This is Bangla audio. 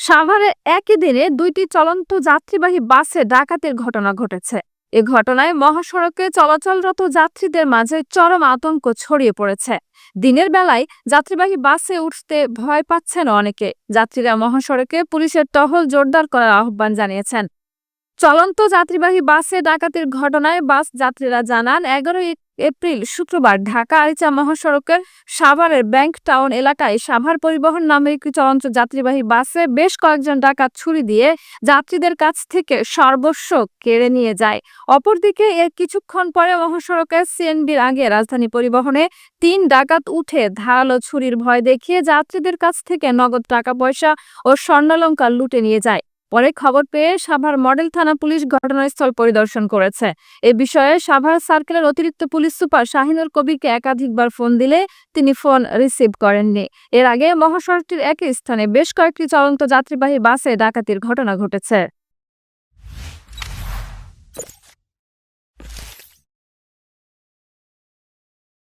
সাভারে একই দিনে দুইটি চলন্ত যাত্রীবাহী বাসে ডাকাতির ঘটনা ঘটেছে। এ ঘটনায় মহাসড়কে চলাচলরত যাত্রীদের মাঝে চরম আতঙ্ক ছড়িয়ে পড়েছে। দিনের বেলায় যাত্রীবাহী বাসে উঠতে ভয় পাচ্ছেন অনেকে। যাত্রীরা মহাসড়কে পুলিশের টহল জোরদার করার আহ্বান জানিয়েছেন। চলন্ত যাত্রীবাহী বাসে ডাকাতির ঘটনায় বাস যাত্রীরা জানান, 11 এপ্রিল শুক্রবার ঢাকা আরিচা মহাসড়কের সাভারের ব্যাংক টাউন এলাকায় সাভার পরিবহন নামে একটি চলন্ত যাত্রীবাহী বাসে বেশ কয়েকজন ডাকাত ছুরি দিয়ে যাত্রীদের কাছ থেকে সর্বস্ব কেড়ে নিয়ে যায়। অপরদিকে এর কিছুক্ষণ পরে মহাসড়কের সিএনবির আগে রাজধানী পরিবহনে 3 ডাকাত উঠে ধারালো ছুরির ভয় দেখিয়ে যাত্রীদের কাছ থেকে নগদ টাকা পয়সা ও স্বর্ণালংকার লুটে নিয়ে যায়। পরে খবর পেয়ে সাভার মডেল থানা পুলিশ ঘটনাস্থল পরিদর্শন করেছে। এ বিষয়ে সাভার সার্কেলের অতিরিক্ত পুলিশ সুপার শাহিনুর কবিরকে একাধিকবার ফোন দিলে তিনি ফোন রিসিভ করেননি। এর আগে মহাসড়কটির একই স্থানে বেশ কয়েকটি চলন্ত যাত্রীবাহী বাসে ডাকাতির ঘটনা ঘটেছে।